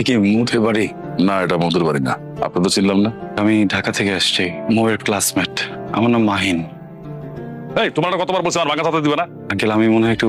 কি মুথের বাড়ি? না, এটা মধুর বাড়ি না। আপনি তো চিনলাম না। আমি ঢাকা থেকে আসছি, মোয়ের ক্লাসমেট। আমার নাম মাহিন। এই, তোমার কতবার বলছি আমার ভাঙা ছাতা দিবে না? আঙ্কেল, আমি মনে হয় একটু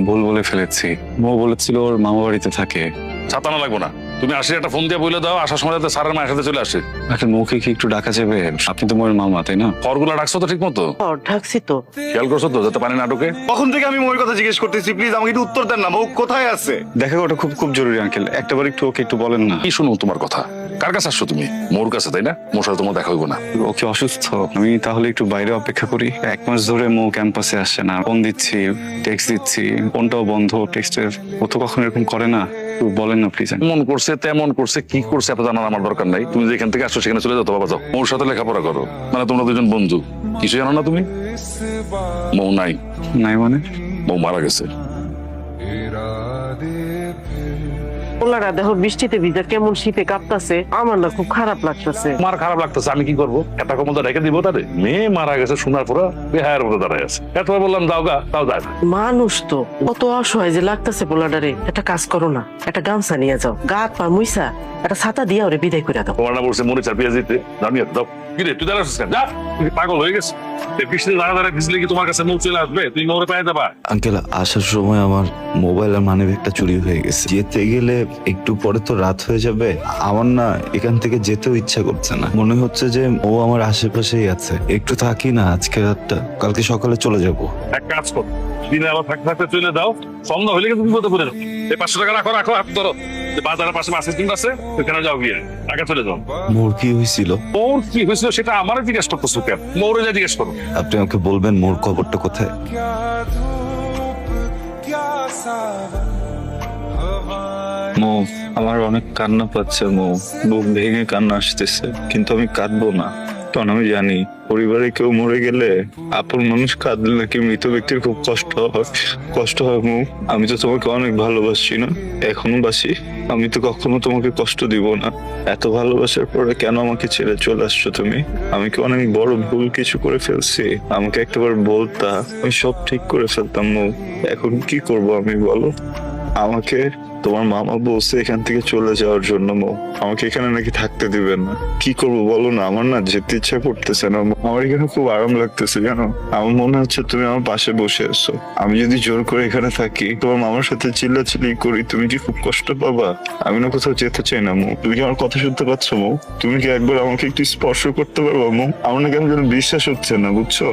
ভুল বলে ফেলেছি। মো বলেছিল ওর মামা বাড়িতে থাকে। ছাতা না লাগবো না, তুমি আসি একটা ফোন দিয়ে বলে দাও, আসার সময় যাতে স্যারের মায়ের সাথে চলে আসে। আঙ্কেল, মৌকে কি একটু ডাকা যাবে? আপনি তো মোয়ের মামা, তাই না? খড়গুলা ডাকছো তো ঠিক মতো? ঢাকছি তো। খেয়াল করছো তো যাতে পানি না ঢোকে? কখন থেকে আমি মৌয়ের কথা জিজ্ঞেস করতেছি, প্লিজ আমাকে একটু উত্তর দেন না। মৌ কোথায় আছে? দেখা করাটা খুব খুব জরুরি আঙ্কেল, একটাবার একটু ওকে একটু বলেন না। কি শুনো তোমার কথা? কার কাছে আসছো তুমি? মোর কাছে, তাই না? মোর সাথে তোমার দেখা হইব না। ওকে অসুস্থ, আমি তাহলে একটু বাইরে অপেক্ষা করি। 1 মাস ধরে মৌ ক্যাম্পাসে আসে না। ফোন দিচ্ছি, টেক্সট দিচ্ছি, ফোনটাও বন্ধ। টেক্সটের ও তো কখনো এরকম করে না। একটু বলেন না প্লিজ। মন করছে, তেমন করছে, কি করছে এত জানার আমার দরকার নাই। তুমি যেখান থেকে আসছো সেখানে চলে যাও তো বাবা, যাও। মোর সাথে লেখাপড়া করো, মানে তোমরা দুজন বন্ধু। কিছু জানো না তুমি? মৌ নাই। নাই মানে? মৌ মারা গেছে। পোলারা দেখো বৃষ্টিতে ভিজা কেমন শীতে কাঁপতাছে, আমার না খুব খারাপ লাগতাছে। আমার খারাপ লাগতেছে, আমি কি করবো? একটা কমল রেখে দিব তারে? মেয়ে মারা গেছে শোনার পর বেহায়ের মতো দাঁড়ায় আছে। এতবার বললাম যাও গা, তাও যায় না। মানুষ তো কত অসহায় যে লাগতাছে পোলাডারে। একটা কাজ করো না, একটা গামছা নিয়ে যাও, গা হাত পা মুইসা একটা ছাতা দিয়ে ওরে বিদায় করে দাও। তোমার না বলছে মরিচ আর পেঁয়াজ দিতে, জানিয়ে দাও। কি রে, তুই দাঁড়াচ্ছিস কেন? যা, তুই পাগল হয়ে গেছে। বৃষ্টিতে দাঁড়া ভিজলে কি তোমার কাছে মৌ চলে আসবে? তুই মৌরে পায়ে যাবা। আঙ্কেল, আসার সময় আমার মোবাইল আর মানিব্যাগটা চুরি হয়ে গেছে। যেতে গেলে একটু পরে তো রাত হয়ে যাবে। আমার না এখান থেকে যেতেও ইচ্ছা করছে না। মনে হচ্ছে যে ও আমার আশেপাশেই আছে। একটু থাকি না আজকে রাতটা, কালকে সকালে চলে যাব। এক কাজ করো, দিনে আবার থাকতে থাকতে চলে দাও। সন্ধ্যা হইলে কিন্তু বিপদে পড়ে যাও। এই 500 টাকা রাখো, রাখো হাত ধরো। বাজারের পাশে মাছের কিন আছে, ওখানে যাও গিয়ে টাকা চলে যাও। মোর কি হয়েছিল? মোর কি হয়েছিল সেটা আমারও জিজ্ঞেস করতেছো কেন? মোরে যা জিজ্ঞেস করো। আপনি আমাকে বলবেন মোর খবরটা কোথায়? মৌ, আমার অনেক কান্না পাচ্ছে মৌ, বুক ভেঙে কান্না আসতেছে, কিন্তু আমি কাঁদবো না। কারণ আমি জানি পরিবারে কেউ মরে গেলে আপন মানুষ কাঁদলে নাকি মৃত ব্যক্তির খুব কষ্ট হয় মৌ। আমি তো তোমাকে অনেক ভালোবাসি না, এখনো বাসি। আমি তো কখনো তোমাকে কষ্ট দিব না। এত ভালোবাসার পরে কেন আমাকে ছেড়ে চলে আসছো তুমি? আমি কি অনেক বড় ভুল কিছু করে ফেলছি? আমাকে একটাবার বলতা, আমি সব ঠিক করে ফেলতাম মৌ। এখন কি করব আমি বলো? আমাকে তোমার মামা বলছে এখান থেকে চলে যাওয়ার জন্য মৌ। আমাকে এখানে নাকি থাকতে দিবেন না। কি করবো বলো না? আমার না যেতে ইচ্ছা করতেছে না। আমার এখানে খুব আরাম লাগতেছে জানো। আমার মনে হচ্ছে তুমি আমার পাশে বসে আছো। আমি যদি জোর করে এখানে থাকি, তোমার মামার সাথে চিল্লাচিল্লি করি, তুমি কি খুব কষ্ট পাবা? আমি না কোথাও যেতে চাই না মৌ। তুমি কি আমার কথা শুনতে পাচ্ছ মৌ? তুমি কি একবার আমাকে একটু স্পর্শ করতে পারবা মৌ? আমার না কেন যেন বিশ্বাস হচ্ছে না, বুঝছো?